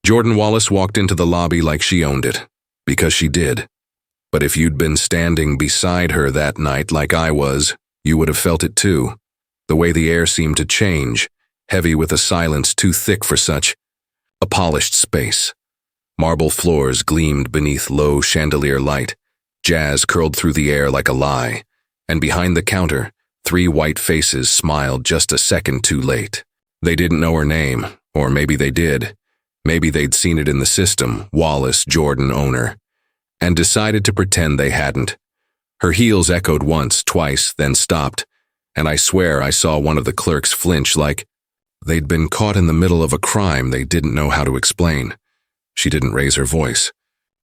Jordan Wallace walked into the lobby like she owned it, because she did. But if you'd been standing beside her that night like I was, you would have felt it too. The way the air seemed to change, heavy with a silence too thick for such a polished space. Marble floors gleamed beneath low chandelier light. Jazz curled through the air like a lie. And behind the counter, 3 white faces smiled just a second too late. They didn't know her name, or maybe they did. Maybe they'd seen it in the system, Wallace, Jordan, owner, and decided to pretend they hadn't. Her heels echoed once, twice, then stopped, and I swear I saw one of the clerks flinch like they'd been caught in the middle of a crime they didn't know how to explain. She didn't raise her voice.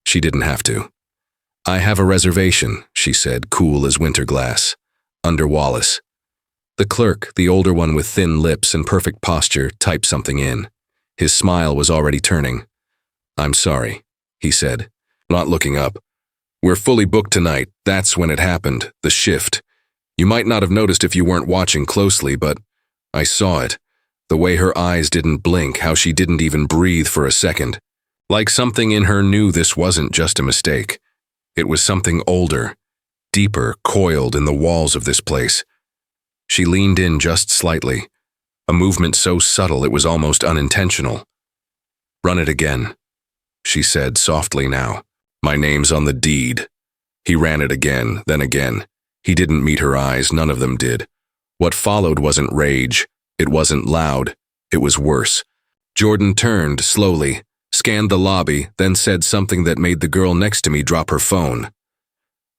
She didn't have to. "I have a reservation," she said, cool as winter glass. "Under Wallace." The clerk, the older one with thin lips and perfect posture, typed something in. His smile was already turning. "I'm sorry," he said, not looking up. "We're fully booked tonight. That's when it happened, the shift. You might not have noticed if you weren't watching closely, but I saw it. The way her eyes didn't blink, how she didn't even breathe for a second. Like something in her knew this wasn't just a mistake. It was something older, deeper, coiled in the walls of this place." She leaned in just slightly, a movement so subtle it was almost unintentional. "Run it again," she said softly now. "My name's on the deed." He ran it again, then again. He didn't meet her eyes, none of them did. What followed wasn't rage, it wasn't loud, it was worse. Jordan turned slowly, scanned the lobby, then said something that made the girl next to me drop her phone.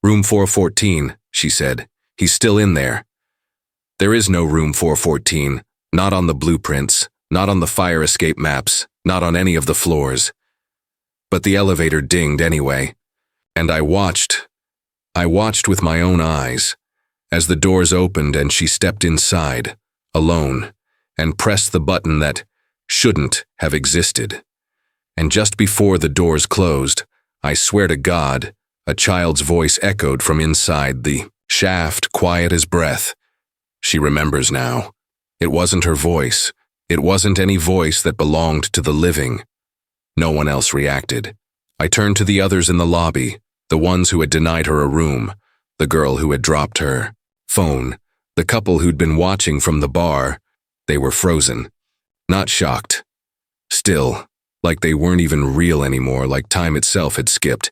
"Room 414, she said. "He's still in there." "There is no room 414, not on the blueprints, not on the fire escape maps, not on any of the floors." But the elevator dinged anyway, and I watched with my own eyes, as the doors opened and she stepped inside, alone, and pressed the button that shouldn't have existed. And just before the doors closed, I swear to God, a child's voice echoed from inside the shaft, quiet as breath. She remembers now. It wasn't her voice. It wasn't any voice that belonged to the living. No one else reacted. I turned to the others in the lobby, the ones who had denied her a room, the girl who had dropped her phone, the couple who'd been watching from the bar. They were frozen. Not shocked. Still, like they weren't even real anymore, like time itself had skipped.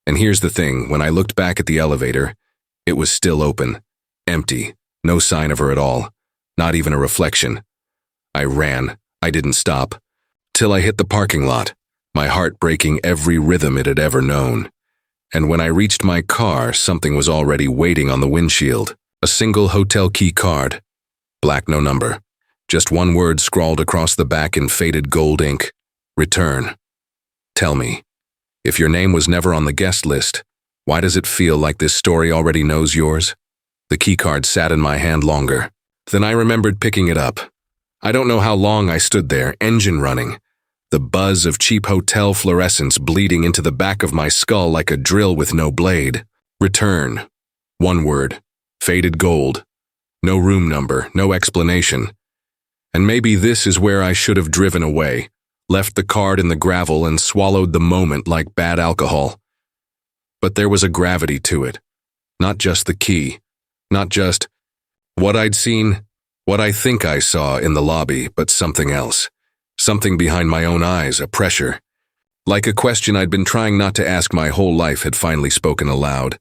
And here's the thing, when I looked back at the elevator, it was still open, empty, no sign of her at all, not even a reflection. I ran. I didn't stop. Till I hit the parking lot, my heart breaking every rhythm it had ever known. And when I reached my car, something was already waiting on the windshield. A single hotel key card. Black, no number. Just one word scrawled across the back in faded gold ink. Return. Tell me, if your name was never on the guest list, why does it feel like this story already knows yours? The keycard sat in my hand longer. Then I remembered picking it up. I don't know how long I stood there, engine running. The buzz of cheap hotel fluorescence bleeding into the back of my skull like a drill with no blade. Return. One word. Faded gold. No room number, no explanation. And maybe this is where I should have driven away, left the card in the gravel and swallowed the moment like bad alcohol. But there was a gravity to it. Not just the key. Not just what I'd seen, what I think I saw in the lobby, but something else. Something behind my own eyes, a pressure. Like a question I'd been trying not to ask my whole life had finally spoken aloud,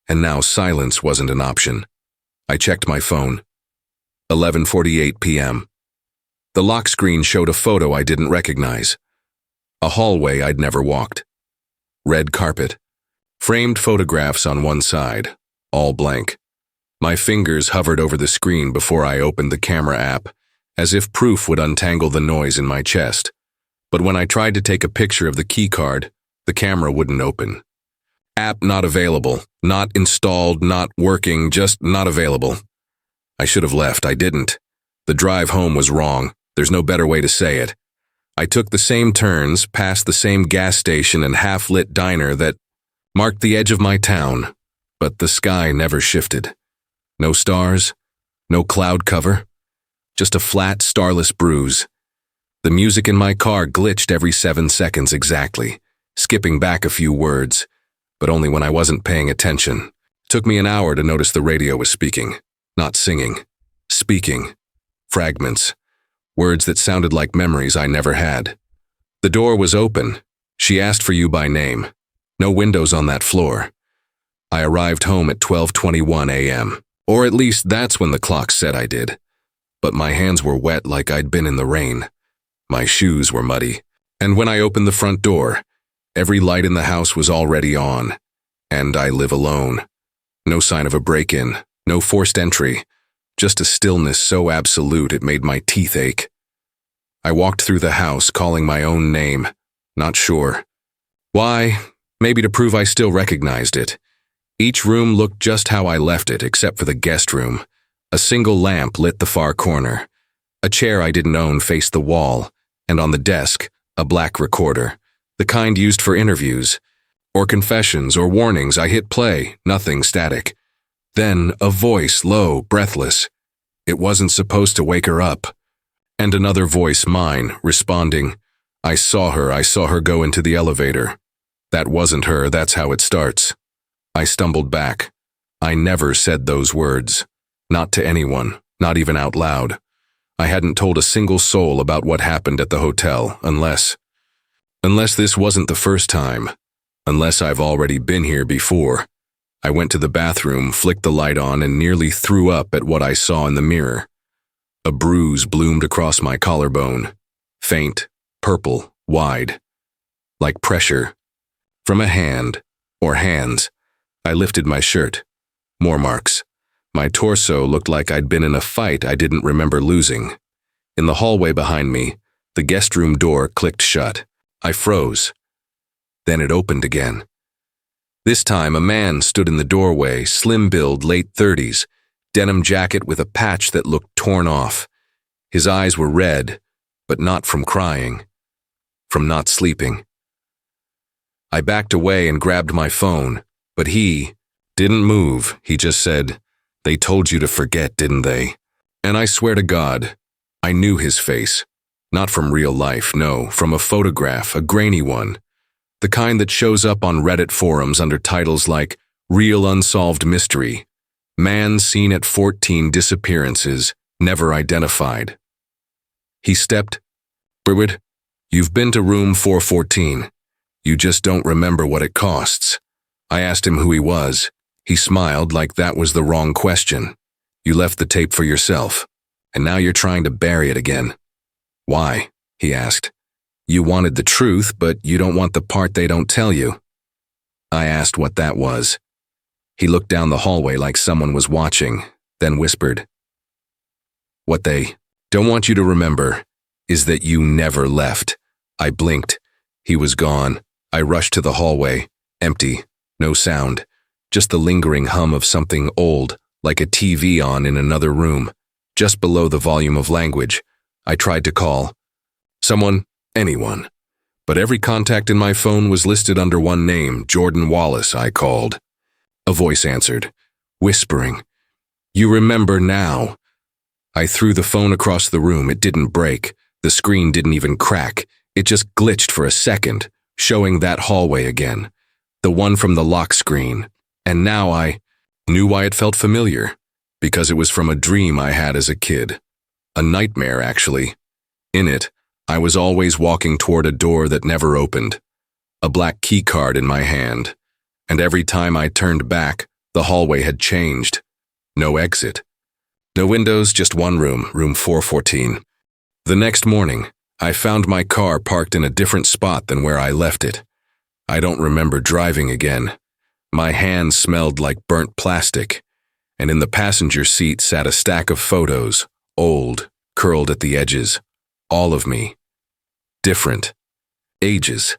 and now silence wasn't an option. I checked my phone. 11:48 p.m. The lock screen showed a photo I didn't recognize. A hallway I'd never walked. Red carpet. Framed photographs on one side, all blank. My fingers hovered over the screen before I opened the camera app, as if proof would untangle the noise in my chest. But when I tried to take a picture of the keycard, the camera wouldn't open. App not available, not installed, not working, just not available. I should have left, I didn't. The drive home was wrong, there's no better way to say it. I took the same turns, past the same gas station and half-lit diner that marked the edge of my town, but the sky never shifted. No stars, no cloud cover, just a flat, starless bruise. The music in my car glitched every 7 seconds exactly, skipping back a few words, but only when I wasn't paying attention. It took me an hour to notice the radio was speaking, not singing. Speaking. Fragments. Words that sounded like memories I never had. The door was open. She asked for you by name. No windows on that floor. I arrived home at 12:21 a.m. Or at least that's when the clock said I did. But my hands were wet like I'd been in the rain. My shoes were muddy. And when I opened the front door, every light in the house was already on. And I live alone. No sign of a break-in, no forced entry, just a stillness so absolute it made my teeth ache. I walked through the house calling my own name, not sure. Why? Maybe to prove I still recognized it. Each room looked just how I left it, except for the guest room. A single lamp lit the far corner. A chair I didn't own faced the wall, and on the desk, a black recorder, the kind used for interviews, or confessions or warnings. I hit play, nothing static. Then a voice, low, breathless. It wasn't supposed to wake her up. And another voice, mine, responding, I saw her go into the elevator. That wasn't her, that's how it starts. I stumbled back. I never said those words. Not to anyone, not even out loud. I hadn't told a single soul about what happened at the hotel, unless this wasn't the first time. Unless I've already been here before. I went to the bathroom, flicked the light on, and nearly threw up at what I saw in the mirror. A bruise bloomed across my collarbone. Faint, purple, wide. Like pressure. From a hand, or hands. I lifted my shirt. More marks. My torso looked like I'd been in a fight I didn't remember losing. In the hallway behind me, the guest room door clicked shut. I froze. Then it opened again. This time, a man stood in the doorway, slim-build, late 30s, denim jacket with a patch that looked torn off. His eyes were red, but not from crying, from not sleeping. I backed away and grabbed my phone, but he didn't move. He just said, "They told you to forget, didn't they?" And I swear to God, I knew his face. Not from real life, no, from a photograph, a grainy one. The kind that shows up on Reddit forums under titles like Real Unsolved Mystery, Man Seen at 14 Disappearances, Never Identified. He stepped, "Breward, you've been to room 414. You just don't remember what it costs." I asked him who he was. He smiled like that was the wrong question. "You left the tape for yourself, and now you're trying to bury it again." "Why?" he asked. "You wanted the truth, but you don't want the part they don't tell you." I asked what that was. He looked down the hallway like someone was watching, then whispered, "What they don't want you to remember is that you never left." I blinked. He was gone. I rushed to the hallway, empty, no sound, just the lingering hum of something old, like a TV on in another room, just below the volume of language. I tried to call. Someone. Anyone. But every contact in my phone was listed under one name, Jordan Wallace. I called. A voice answered, whispering, "You remember now." I threw the phone across the room. It didn't break. The screen didn't even crack. It just glitched for a second, showing that hallway again. The one from the lock screen. And now I knew why it felt familiar. Because it was from a dream I had as a kid. A nightmare, actually. In it, I was always walking toward a door that never opened, a black key card in my hand, and every time I turned back, the hallway had changed. No exit. No windows, just one room, room 414. The next morning, I found my car parked in a different spot than where I left it. I don't remember driving again. My hands smelled like burnt plastic, and in the passenger seat sat a stack of photos, old, curled at the edges. All of me. Different. Ages.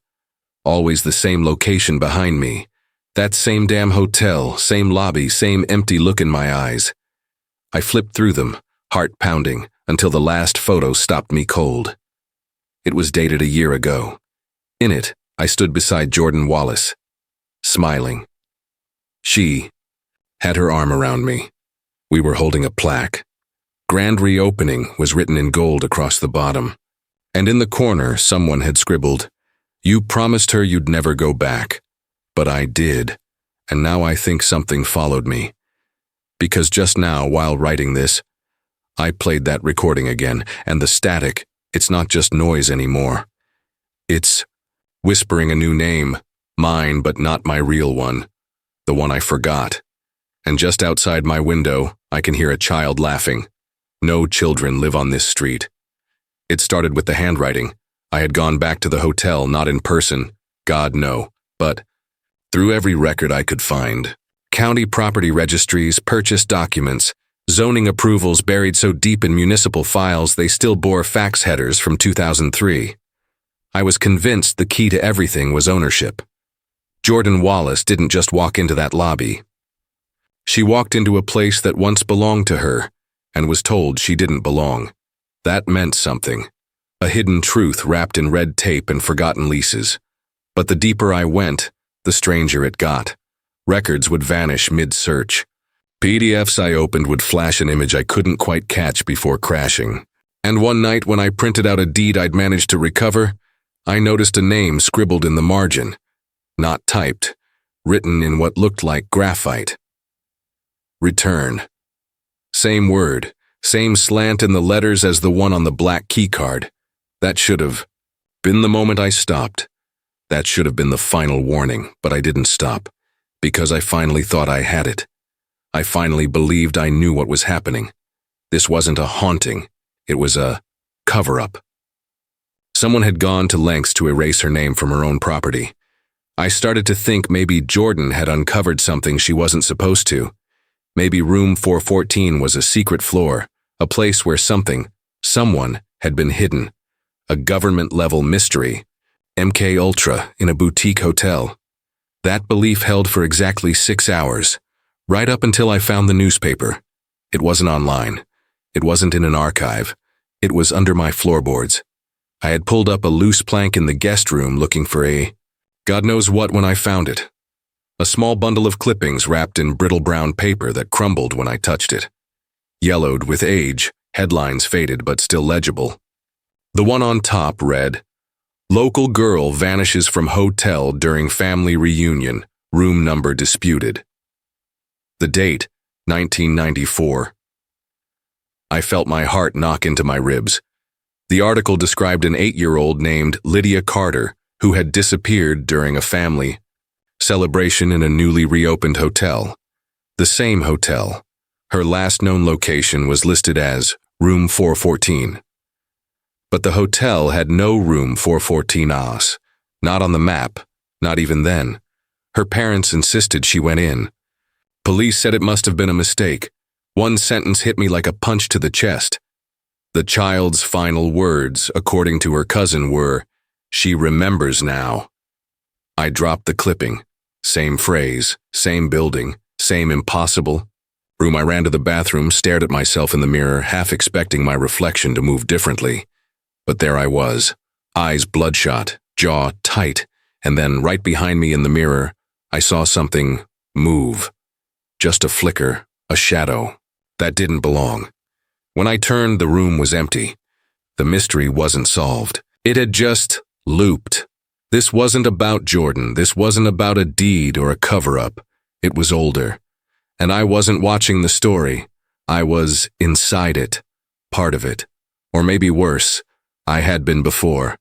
Always the same location behind me. That same damn hotel, same lobby, same empty look in my eyes. I flipped through them, heart pounding, until the last photo stopped me cold. It was dated a year ago. In it, I stood beside Jordan Wallace, smiling. She had her arm around me. We were holding a plaque. Grand Reopening was written in gold across the bottom. And in the corner, someone had scribbled, "You promised her you'd never go back." But I did, and now I think something followed me. Because just now, while writing this, I played that recording again, and the static, it's not just noise anymore. It's whispering a new name, mine but not my real one, the one I forgot. And just outside my window, I can hear a child laughing. No children live on this street. It started with the handwriting. I had gone back to the hotel, not in person, God no, but through every record I could find. County property registries, purchase documents, zoning approvals buried so deep in municipal files they still bore fax headers from 2003. I was convinced the key to everything was ownership. Jordan Wallace didn't just walk into that lobby. She walked into a place that once belonged to her and was told she didn't belong. That meant something. A hidden truth wrapped in red tape and forgotten leases. But the deeper I went, the stranger it got. Records would vanish mid-search. PDFs I opened would flash an image I couldn't quite catch before crashing. And one night when I printed out a deed I'd managed to recover, I noticed a name scribbled in the margin. Not typed, written in what looked like graphite. Return. Same word, same slant in the letters as the one on the black keycard. That should have been the moment I stopped. That should have been the final warning, but I didn't stop, because I finally thought I had it. I finally believed I knew what was happening. This wasn't a haunting, it was a cover-up. Someone had gone to lengths to erase her name from her own property. I started to think maybe Jordan had uncovered something she wasn't supposed to. Maybe room 414 was a secret floor, a place where someone had been hidden. A government-level mystery. MK Ultra in a boutique hotel. That belief held for exactly 6 hours, right up until I found the newspaper. It wasn't online. It wasn't in an archive. It was under my floorboards. I had pulled up a loose plank in the guest room looking for a God knows what when I found it. A small bundle of clippings wrapped in brittle brown paper that crumbled when I touched it. Yellowed with age, headlines faded but still legible. The one on top read, "Local girl vanishes from hotel during family reunion, room number disputed." The date, 1994. I felt my heart knock into my ribs. The article described an 8-year-old named Lydia Carter, who had disappeared during a family celebration in a newly reopened hotel. The same hotel. Her last known location was listed as room 414. But the hotel had no room 414 not on the map, not even then. Her parents insisted she went in. Police said it must have been a mistake. One sentence hit me like a punch to the chest. The child's final words, according to her cousin, were, "She remembers now." I dropped the clipping. Same phrase, same building, same impossible room. I ran to the bathroom, stared at myself in the mirror, half expecting my reflection to move differently. But there I was, eyes bloodshot, jaw tight, and then right behind me in the mirror, I saw something move. Just a flicker, a shadow. That didn't belong. When I turned, the room was empty. The mystery wasn't solved. It had just looped. This wasn't about Jordan. This wasn't about a deed or a cover-up. It was older. And I wasn't watching the story. I was inside it, part of it. Or maybe worse, I had been before.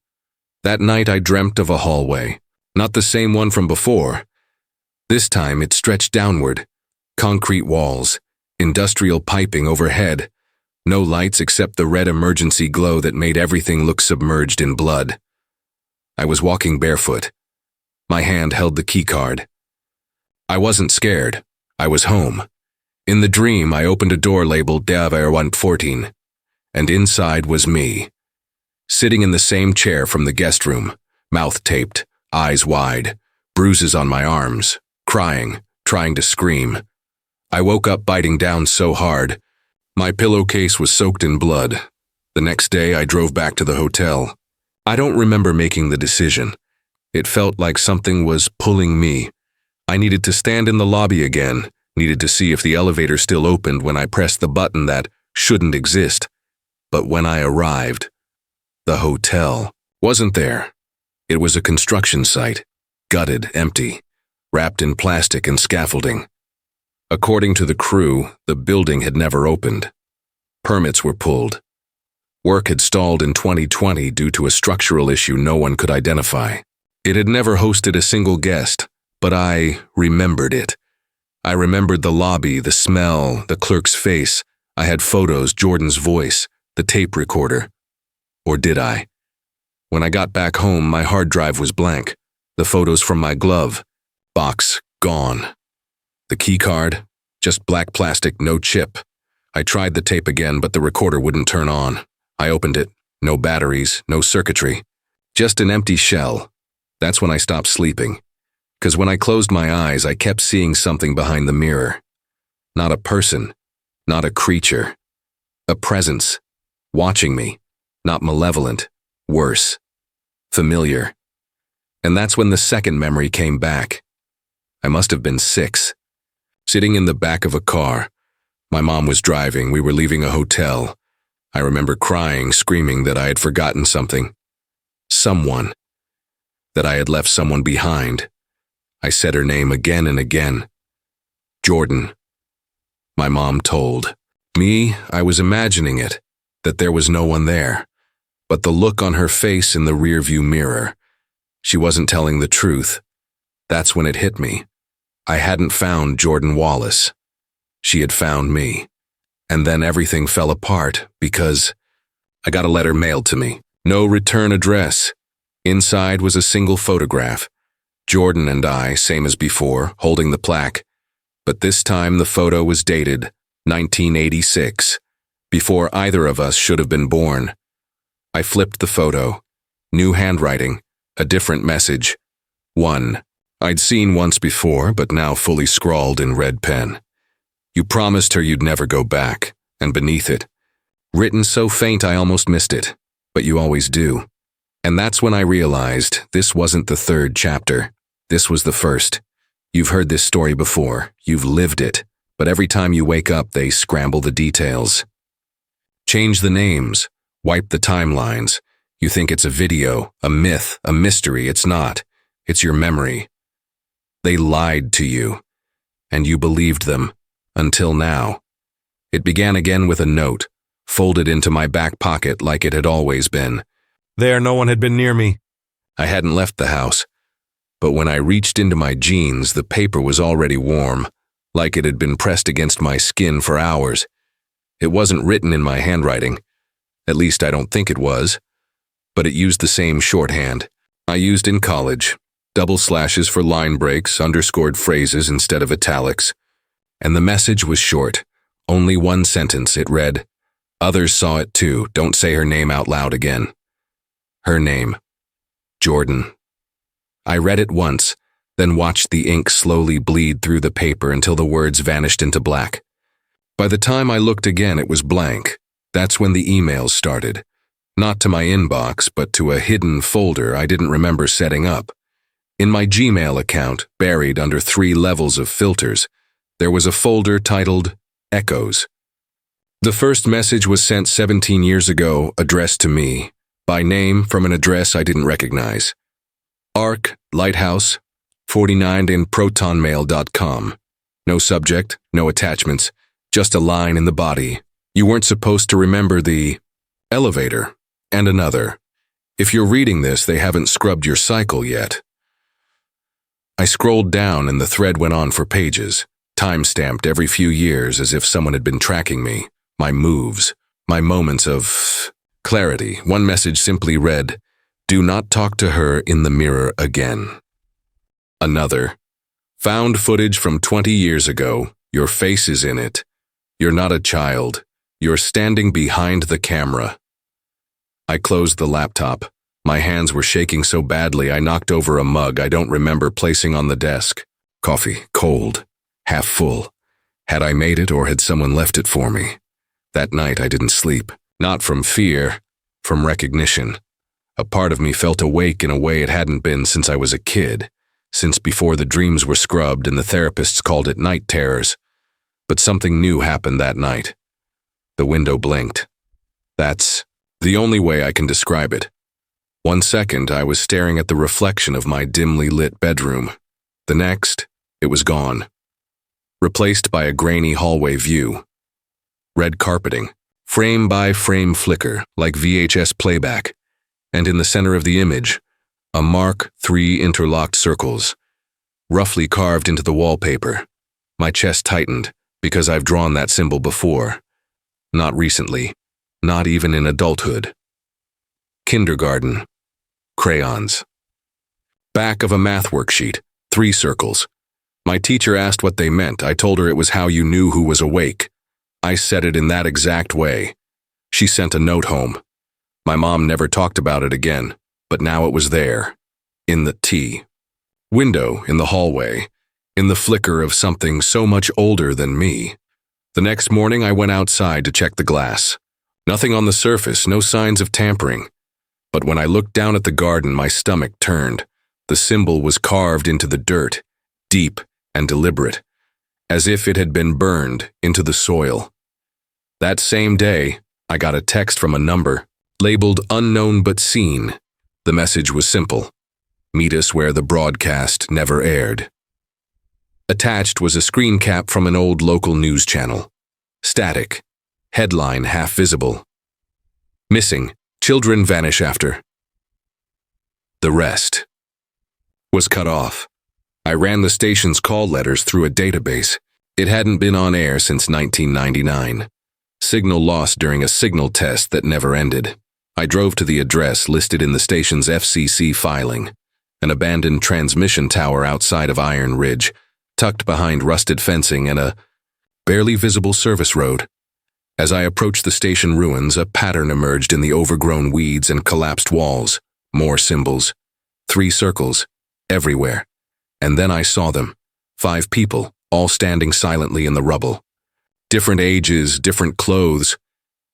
That night I dreamt of a hallway. Not the same one from before. This time it stretched downward. Concrete walls, industrial piping overhead. No lights except the red emergency glow that made everything look submerged in blood. I was walking barefoot. My hand held the keycard. I wasn't scared. I was home. In the dream, I opened a door labeled Daver 114, and inside was me. Sitting in the same chair from the guest room, mouth taped, eyes wide, bruises on my arms, crying, trying to scream. I woke up biting down so hard. My pillowcase was soaked in blood. The next day, I drove back to the hotel. I don't remember making the decision. It felt like something was pulling me. I needed to stand in the lobby again, needed to see if the elevator still opened when I pressed the button that shouldn't exist. But when I arrived, The hotel wasn't there. It was a construction site, gutted, empty, wrapped in plastic and scaffolding. According to the crew, the building had never opened. Permits were pulled. Work had stalled in 2020 due to a structural issue no one could identify. It had never hosted a single guest, but I remembered it. I remembered the lobby, the smell, the clerk's face. I had photos, Jordan's voice, the tape recorder. Or did I? When I got back home, my hard drive was blank. The photos from my glove box gone. The key card, just black plastic, no chip. I tried the tape again, but the recorder wouldn't turn on. I opened it. No batteries, no circuitry. Just an empty shell. That's when I stopped sleeping. 'Cause when I closed my eyes, I kept seeing something behind the mirror. Not a person, not a creature. A presence, watching me. Not malevolent, worse. Familiar. And that's when the second memory came back. I must have been 6. Sitting in the back of a car. My mom was driving. We were leaving a hotel. I remember crying, screaming that I had forgotten something. Someone. That I had left someone behind. I said her name again and again. Jordan. My mom told. Me, I was imagining it, that there was no one there. But the look on her face in the rearview mirror. She wasn't telling the truth. That's when it hit me. I hadn't found Jordan Wallace. She had found me. And then everything fell apart because I got a letter mailed to me. No return address. Inside was a single photograph. Jordan and I, same as before, holding the plaque. But this time the photo was dated 1986, before either of us should have been born. I flipped the photo. New handwriting, a different message. 1. I'd seen once before, but now fully scrawled in red pen. You promised her you'd never go back, and beneath it, written so faint I almost missed it, but you always do. And that's when I realized this wasn't the third chapter. This was the first. You've heard this story before, you've lived it, but every time you wake up they scramble the details. Change the names, wipe the timelines. You think it's a video, a myth, a mystery. It's not. It's your memory. They lied to you, and you believed them, until now. It began again with a note, folded into my back pocket like it had always been. There, no one had been near me. I hadn't left the house, but when I reached into my jeans, the paper was already warm, like it had been pressed against my skin for hours. It wasn't written in my handwriting. At least I don't think it was, but it used the same shorthand I used in college. Double slashes for line breaks, underscored phrases instead of italics. And the message was short, only one sentence. It read, "Others saw it too, don't say her name out loud again." Her name. Jordan. I read it once, then watched the ink slowly bleed through the paper until the words vanished into black. By the time I looked again, it was blank. That's when the emails started. Not to my inbox, but to a hidden folder I didn't remember setting up. In my Gmail account, buried under 3 levels of filters, there was a folder titled Echoes. The first message was sent 17 years ago, addressed to me, by name from an address I didn't recognize. Arc, Lighthouse, 49 in protonmail.com. No subject, no attachments, just a line in the body. You weren't supposed to remember the elevator and another. If you're reading this, they haven't scrubbed your cycle yet. I scrolled down and the thread went on for pages, time-stamped every few years as if someone had been tracking me, my moves, my moments of clarity. One message simply read, "Do not talk to her in the mirror again." Another, "Found footage from 20 years ago. Your face is in it. You're not a child. You're standing behind the camera." I closed the laptop. My hands were shaking so badly I knocked over a mug I don't remember placing on the desk. Coffee, cold, half full. Had I made it or had someone left it for me? That night I didn't sleep. Not from fear, from recognition. A part of me felt awake in a way it hadn't been since I was a kid, since before the dreams were scrubbed and the therapists called it night terrors. But something new happened that night. The window blinked. That's The only way I can describe it. 1 second, I was staring at the reflection of my dimly lit bedroom. The next, it was gone. Replaced by a grainy hallway view. Red carpeting, frame-by-frame flicker, like VHS playback, and in the center of the image, a mark, 3 interlocked circles, roughly carved into the wallpaper. My chest tightened, because I've drawn that symbol before. Not recently, not even in adulthood. Kindergarten. Crayons. Back of a math worksheet, 3 circles. My teacher asked what they meant. I told her it was how you knew who was awake. I said it in that exact way. She sent a note home. My mom never talked about it again, but now it was there, in the T. Window in the hallway, in the flicker of something so much older than me. The next morning I went outside to check the glass. Nothing on the surface, no signs of tampering. But when I looked down at the garden, my stomach turned. The symbol was carved into the dirt, deep and deliberate, as if it had been burned into the soil. That same day, I got a text from a number, labeled unknown but seen. The message was simple. Meet us where the broadcast never aired. Attached was a screen cap from an old local news channel. Static. Headline half visible. Missing. Children vanish after. The rest was cut off. I ran the station's call letters through a database. It hadn't been on air since 1999. Signal lost during a signal test that never ended. I drove to the address listed in the station's FCC filing, an abandoned transmission tower outside of Iron Ridge, tucked behind rusted fencing and a barely visible service road. As I approached the station ruins, a pattern emerged in the overgrown weeds and collapsed walls. More symbols. 3 circles. Everywhere. And then I saw them. 5 people, all standing silently in the rubble. Different ages, different clothes,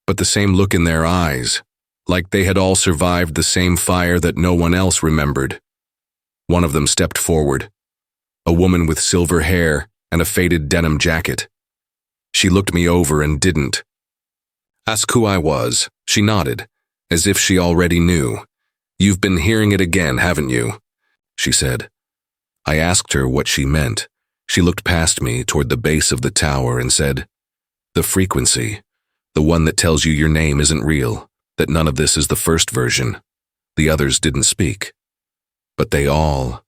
but the same look in their eyes, like they had all survived the same fire that no one else remembered. One of them stepped forward. A woman with silver hair and a faded denim jacket. She looked me over and didn't ask who I was. She nodded, as if she already knew. "You've been hearing it again, haven't you?" she said. I asked her what she meant. She looked past me toward the base of the tower and said, "The frequency, the one that tells you your name isn't real, that none of this is the first version." The others didn't speak. But they all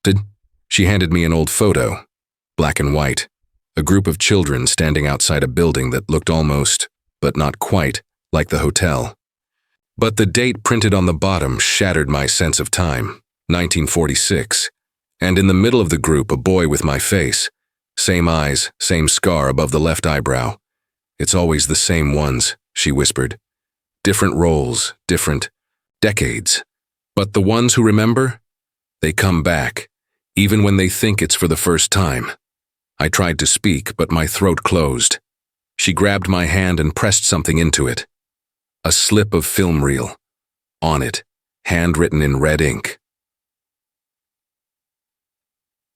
did. She handed me an old photo, black and white, a group of children standing outside a building that looked almost, but not quite, like the hotel. But the date printed on the bottom shattered my sense of time, 1946, and in the middle of the group a boy with my face, same eyes, same scar above the left eyebrow. "It's always the same ones," she whispered. "Different roles, different decades. But the ones who remember, they come back, even when they think it's for the first time." I tried to speak, but my throat closed. She grabbed my hand and pressed something into it. A slip of film reel. On it, handwritten in red ink.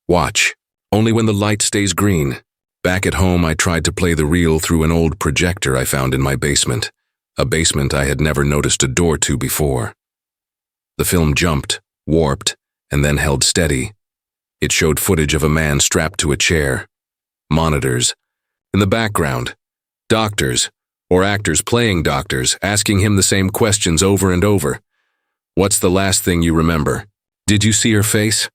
"Watch. Only when the light stays green." Back at home, I tried to play the reel through an old projector I found in my basement, a basement I had never noticed a door to before. The film jumped, warped, and then held steady. It showed footage of a man strapped to a chair. Monitors. In the background, doctors, or actors playing doctors, asking him the same questions over and over. "What's the last thing you remember? Did you see her face?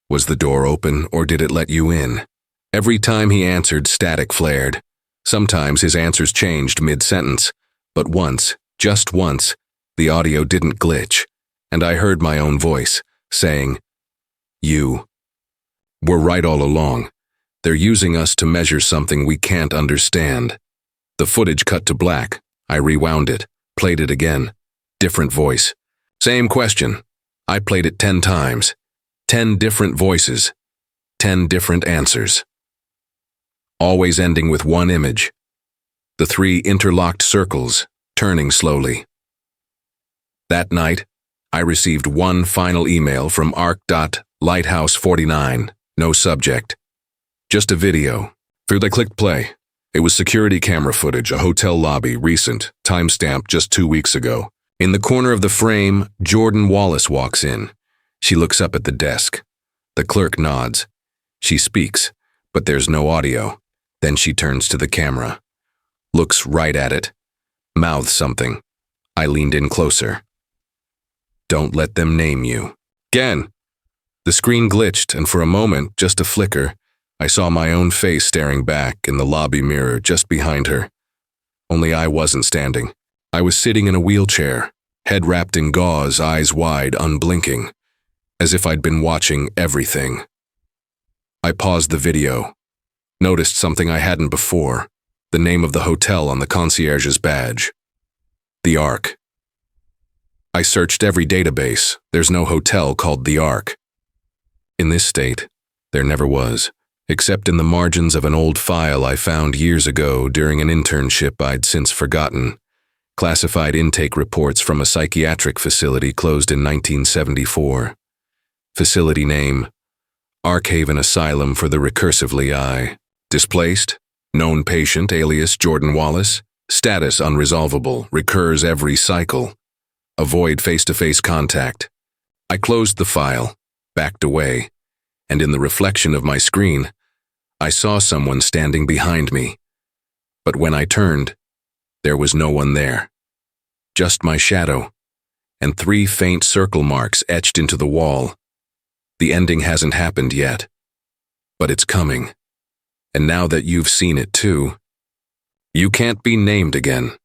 Was the door open, or did it let you in?" Every time he answered, static flared. Sometimes his answers changed mid-sentence, but once, just once, the audio didn't glitch, and I heard my own voice, saying, "You were right all along. They're using us to measure something we can't understand." The footage cut to black. I rewound it, played it again. Different voice. Same question. I played it 10 times. 10 different voices. 10 different answers. Always ending with one image. The 3 interlocked circles, turning slowly. That night, I received one final email from arc.lighthouse49, no subject. Just a video. I clicked play. It was security camera footage, a hotel lobby, recent, timestamp just 2 weeks ago. In the corner of the frame, Jordan Wallace walks in. She looks up at the desk. The clerk nods. She speaks, but there's no audio. Then she turns to the camera, looks right at it, mouths something. I leaned in closer. "Don't let them name you." Again. The screen glitched, and for a moment, just a flicker, I saw my own face staring back in the lobby mirror just behind her. Only I wasn't standing. I was sitting in a wheelchair, head wrapped in gauze, eyes wide, unblinking, as if I'd been watching everything. I paused the video, noticed something I hadn't before, the name of the hotel on the concierge's badge. The Ark. I searched every database. There's no hotel called The Ark. In this state, there never was, except in the margins of an old file I found years ago during an internship I'd since forgotten. Classified intake reports from a psychiatric facility closed in 1974. Facility name: Arkhaven Asylum for the Recursively I. Displaced: known patient alias Jordan Wallace. Status unresolvable, recurs every cycle. Avoid face-to-face contact. I closed the file, backed away, and in the reflection of my screen, I saw someone standing behind me. But when I turned, there was no one there. Just my shadow, and 3 faint circle marks etched into the wall. The ending hasn't happened yet, but it's coming. And now that you've seen it too, you can't be named again.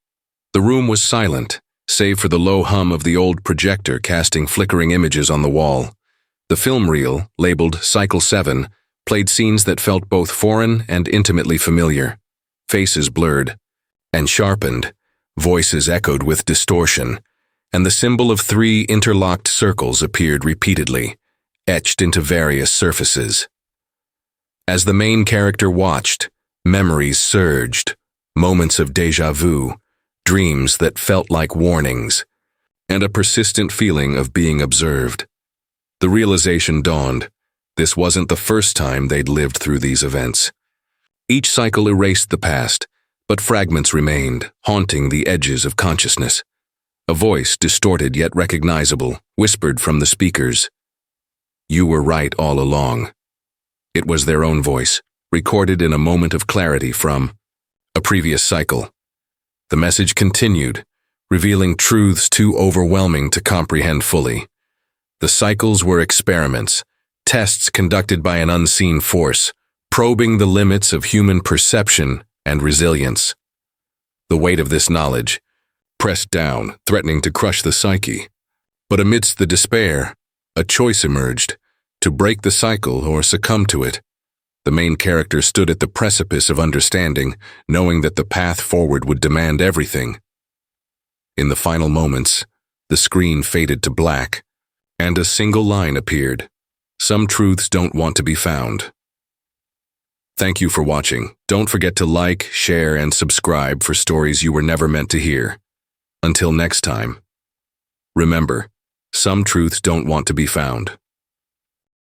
The room was silent, save for the low hum of the old projector casting flickering images on the wall. The film reel, labeled Cycle 7, played scenes that felt both foreign and intimately familiar. Faces blurred and sharpened, voices echoed with distortion, and the symbol of 3 interlocked circles appeared repeatedly, etched into various surfaces. As the main character watched, memories surged, moments of déjà vu, dreams that felt like warnings, and a persistent feeling of being observed. The realization dawned: this wasn't the first time they'd lived through these events. Each cycle erased the past, but fragments remained, haunting the edges of consciousness. A voice, distorted yet recognizable, whispered from the speakers, "You were right all along." It was their own voice, recorded in a moment of clarity from a previous cycle. The message continued, revealing truths too overwhelming to comprehend fully. The cycles were experiments, tests conducted by an unseen force, probing the limits of human perception and resilience. The weight of this knowledge pressed down, threatening to crush the psyche. But amidst the despair, a choice emerged: to break the cycle or succumb to it. The main character stood at the precipice of understanding, knowing that the path forward would demand everything. In the final moments, the screen faded to black, and a single line appeared: "Some truths don't want to be found." Thank you for watching. Don't forget to like, share, and subscribe for stories you were never meant to hear. Until next time, remember, some truths don't want to be found.